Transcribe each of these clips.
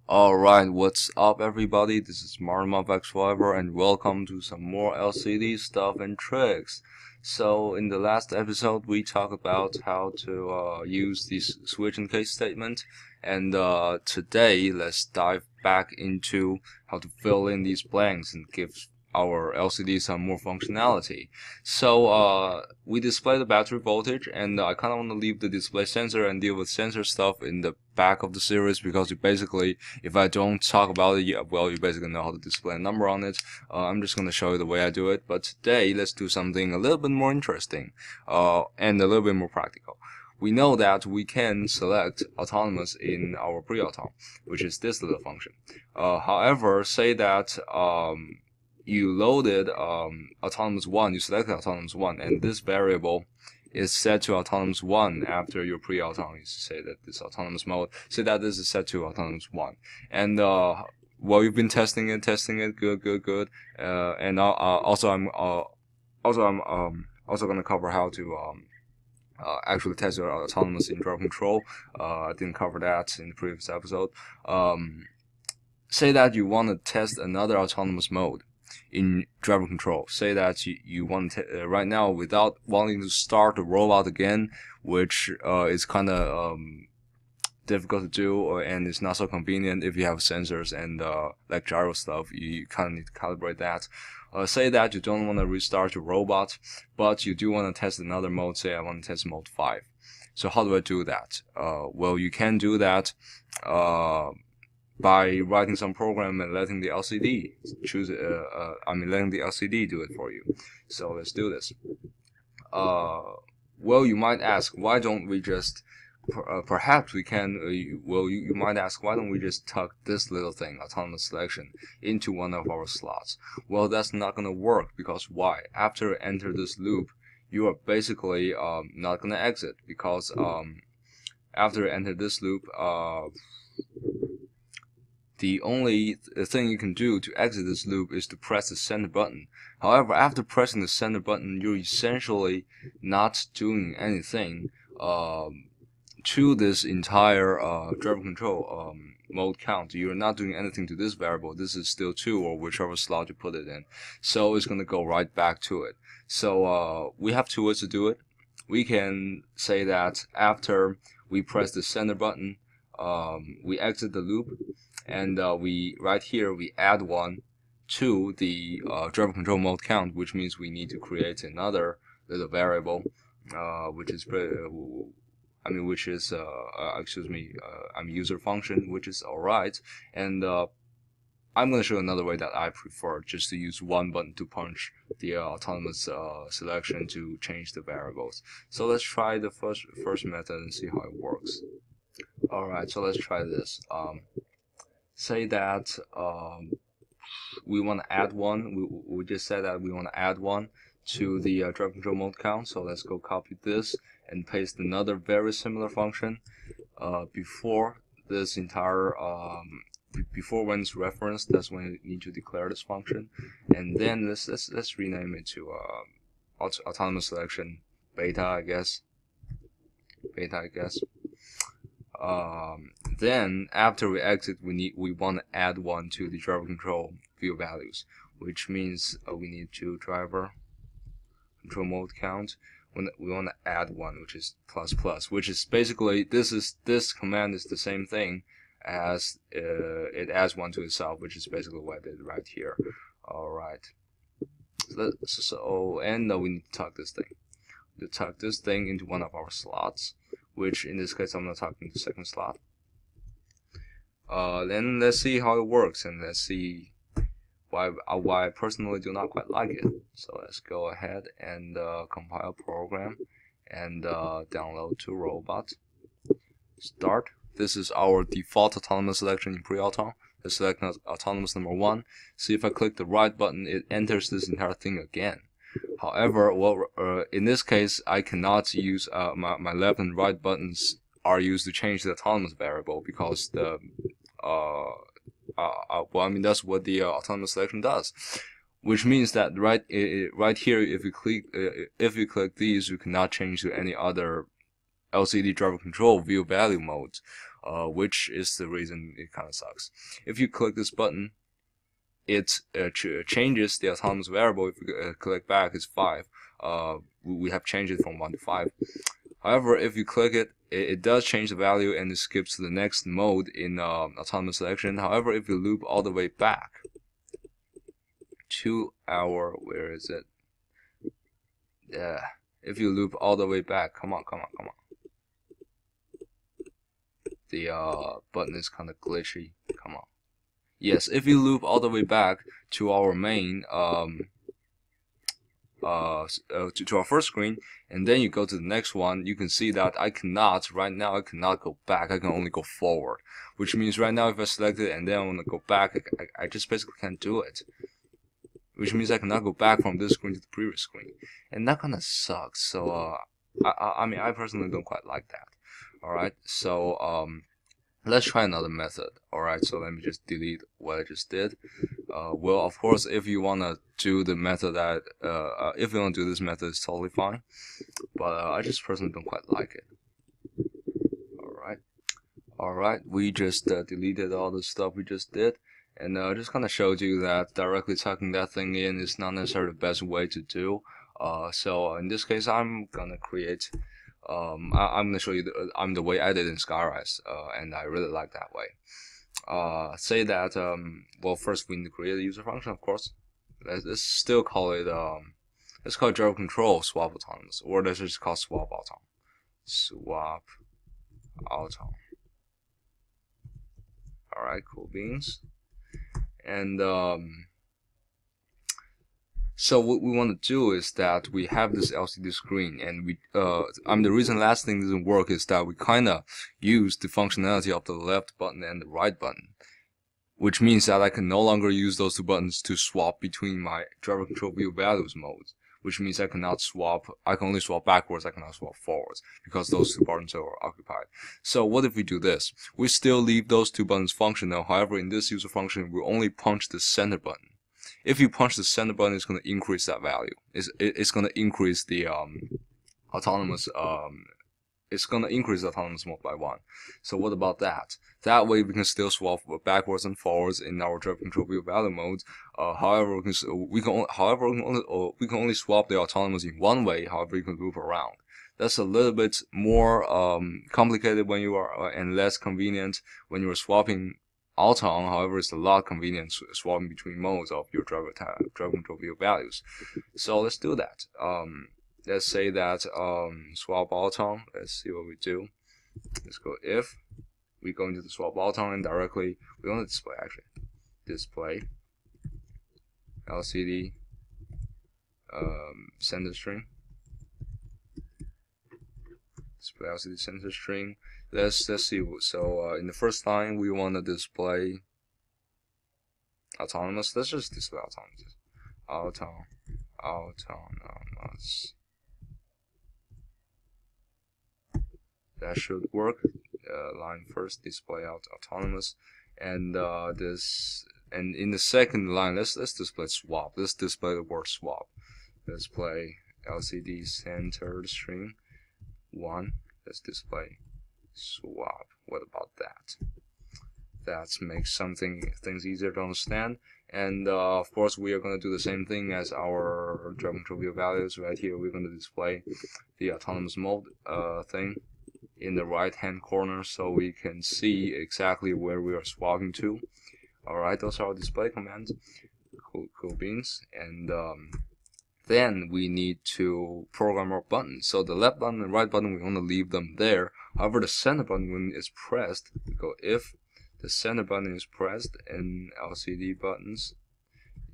Alright, what's up everybody? This is MartinMobXForever and welcome to some more LCD stuff and tricks. So in the last episode we talked about how to use this switch and case statement, and today let's dive back into how to fill in these blanks and give our LCD some more functionality. So we display the battery voltage, and I kind of want to leave the display sensor and deal with sensor stuff in the back of the series, because you basically, if I don't talk about it, well, you basically know how to display a number on it. I'm just going to show you the way I do it, but today let's do something a little bit more interesting and a little bit more practical. We know that we can select autonomous in our pre-autom, which is this little function. However, say that you loaded autonomous 1, you selected autonomous 1, and this variable is set to autonomous 1 after your pre-autom. You say that this autonomous mode, say that this is set to autonomous 1. And well, you've been testing it, good. And also I'm also gonna cover how to actually test your autonomous in driver control. I didn't cover that in the previous episode. Say that you want to test another autonomous mode in driver control. Say that you want to right now, without wanting to start the robot again, which is kind of difficult to do, and it's not so convenient if you have sensors and like gyro stuff. You kind of need to calibrate that. Say that you don't want to restart your robot, but you do want to test another mode. Say I want to test mode 5. So how do I do that? Well, you can do that by writing some program and letting the LCD choose letting the LCD do it for you. So let's do this. Well, you might ask, why don't we just perhaps we can you might ask, why don't we just tuck this little thing, autonomous selection, into one of our slots? Well, that's not gonna work, because why? After you enter this loop, you are basically not gonna exit, because after you enter this loop, the only thing you can do to exit this loop is to press the center button. However, after pressing the center button, you're essentially not doing anything to this entire driver control mode count. You're not doing anything to this variable. This is still 2, or whichever slot you put it in. So it's going to go right back to it. So we have 2 ways to do it. We can say that after we press the center button, we exit the loop, and right here we add 1 to the driver control mode count, which means we need to create another little variable, which is user function, which is alright. And I'm going to show another way that I prefer, just to use 1 button to punch the autonomous selection to change the variables. So let's try the first method and see how it works. Alright, so let's try this. Say that we want to add 1. We just said that we want to add 1 to the driver control mode count. So let's go copy this and paste another very similar function before this entire before when it's referenced. That's when you need to declare this function, and then let's rename it to autonomous selection beta, I guess. Then after we exit, we want to add 1 to the driver control view values, which means we need to driver control mode count. We want to add 1, which is ++, which is basically this command is the same thing as it adds 1 to itself, which is basically what I did right here. Alright, so and we need to tuck this thing. To tuck this thing into one of our slots, which in this case I'm going to tuck into the second slot. Then let's see how it works, and let's see why I personally do not quite like it. So let's go ahead and compile program and download to robot. Start. This is our default autonomous selection in pre-autom. Let's select autonomous number 1. See, if I click the right button, it enters this entire thing again. However, in this case, I cannot use my left and right buttons are used to change the autonomous variable, because the that's what the autonomous selection does. Which means that right here, if you click these, you cannot change to any other LCD driver control view value modes. which is the reason it kind of sucks. If you click this button, it changes the autonomous variable. If you click back, it's 5. We have changed it from 1 to 5. However, if you click it, it does change the value and it skips to the next mode in autonomous selection. However, if you loop all the way back to our, where is it? Yeah, if you loop all the way back, come on. The button is kind of glitchy. Come on. Yes, if you loop all the way back to our main to our first screen, and then you go to the next one, you can see that right now I cannot go back. I can only go forward, which means right now if I select it and then I want to go back, I just basically can't do it, which means I cannot go back from this screen to the previous screen, and that kind of sucks. So I mean, I personally don't quite like that. Alright, so let's try another method. Alright, so let me just delete what I just did. Well, of course, if you want to do the method that, if you want to do this method, it's totally fine. But I just personally don't quite like it. Alright, we just deleted all the stuff we just did. And just kind of showed you that directly tucking that thing in is not necessarily the best way to do. So in this case, I'm gonna create. I'm gonna show you the way I did in SkyRise, and I really like that way. Say that well, first we need to create a user function, of course. Let's still call it let's call it gyro control swap autonomous, or let's just call swap autom. Swap autom. Alright, cool beans. And so what we want to do is that we have this LCD screen, and we the reason last thing doesn't work is that we kind of use the functionality of the left button and the right button, which means that I can no longer use those two buttons to swap between my gyro control view values modes, which means I can only swap backwards, I cannot swap forwards, because those two buttons are occupied. So what if we do this? We still leave those two buttons functional, however in this user function we only punch the center button. If you punch the center button, it's going to increase that value. It's going to increase the autonomous it's going to increase the autonomous mode by 1. So what about that? That way we can still swap backwards and forwards in our gyro control view value modes. However, we can only swap the autonomous in one way. However, you can loop around. That's a little bit more complicated when you are and less convenient when you are swapping autom. However, it's a lot convenient swapping between modes of your gyro control view values. So let's do that. Let's say that swap autom. Let's see what we do. Let's go if we go into the swap autom, and directly we want to display LCD center string. Display LCD center string. Let's see. So in the first line we want to display autonomous. Let's just display autonomous. Autonomous. That should work. Line first, display autonomous, and and in the second line, let's display swap. Let's display the word swap. Let's play LCD center string 1. Let's display swap. What about that? That makes things easier to understand. And of course, we are going to do the same thing as our gyro control view values. Right here, we're going to display the autonomous mode thing in the right hand corner, so we can see exactly where we are swapping to. Alright, those are our display commands. Cool beans. And then we need to program our buttons. So the left button and right button, we want to leave them there. However, the center button, when it's pressed, we go if the center button is pressed and LCD buttons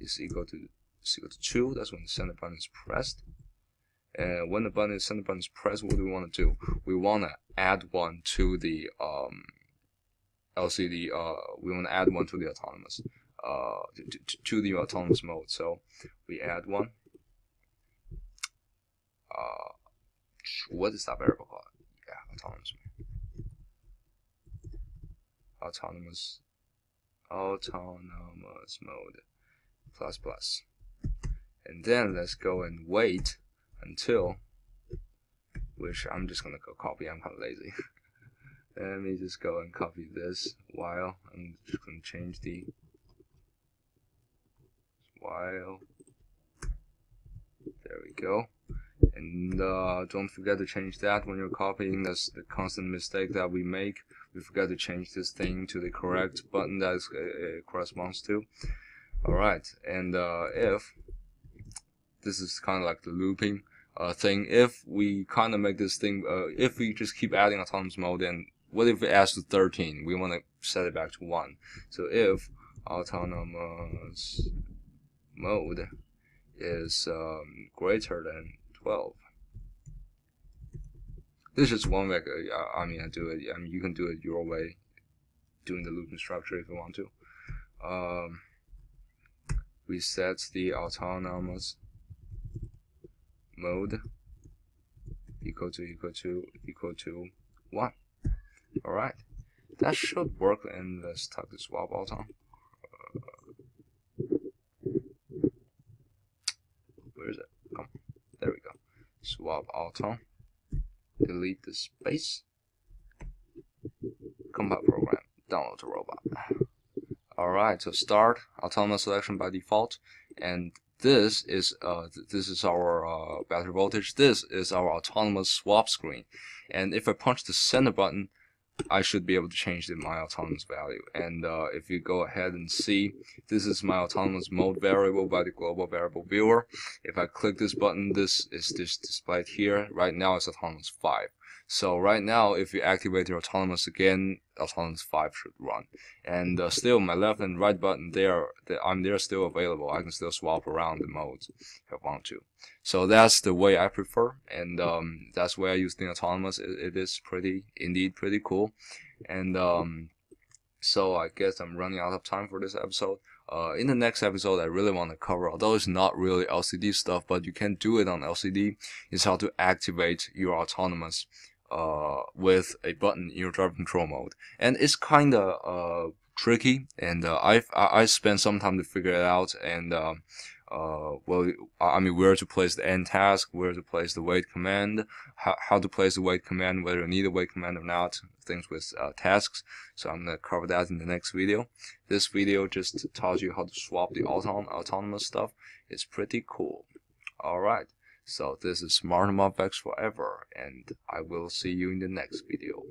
is equal to 2. That's when the center button is pressed. And when the center button is pressed, what do we want to do? We want to add 1 to the LCD. We want to add 1 to the autonomous to the autonomous mode. So we add 1. What is that variable called? Yeah, autonomous mode ++. And then let's go and wait until, which I'm just gonna go copy. I'm kind of lazy. let me just go and copy this while I'm just gonna change the while. There we go. And don't forget to change that when you're copying. That's the constant mistake that we make. We forget to change this thing to the correct button that it corresponds to. Alright, and if this is kind of like the looping thing, if we kind of make this thing, if we just keep adding autonomous mode, then what if it adds to 13? We want to set it back to 1. So if autonomous mode is greater than 12. This is one way. I mean, you can do it your way, doing the looping structure if you want to. We set the autonomous mode equal to 1. All right, that should work. And let's tuck the swap auton. Where is it? Come on. There we go. Swap auton. Delete the space. Compile program. Download the robot. Alright, so start autonomous selection by default, and this is our battery voltage. This is our autonomous swap screen, and if I punch the center button, I should be able to change my autonomous value. And if you go ahead and see, this is my autonomous mode variable by the global variable viewer. If I click this button, this is displayed here. Right now it's autonomous 5. So right now, if you activate your autonomous again, autonomous 5 should run. And still, my left and right button, they're still available. I can still swap around the modes if I want to. So that's the way I prefer, and that's why I use the autonomous. It is indeed pretty cool. And so I guess I'm running out of time for this episode. In the next episode, I really want to cover, although it's not really LCD stuff, but you can do it on LCD, is how to activate your autonomous with a button in your driver control mode. And it's kind of tricky, and I spent some time to figure it out. And well, I mean, where to place the end task, where to place the wait command, how to place the wait command, whether you need a wait command or not, things with tasks. So I'm going to cover that in the next video. This video just taught you how to swap the autonomous stuff. It's pretty cool. Alright, so this is SmartMobX Forever, and I will see you in the next video.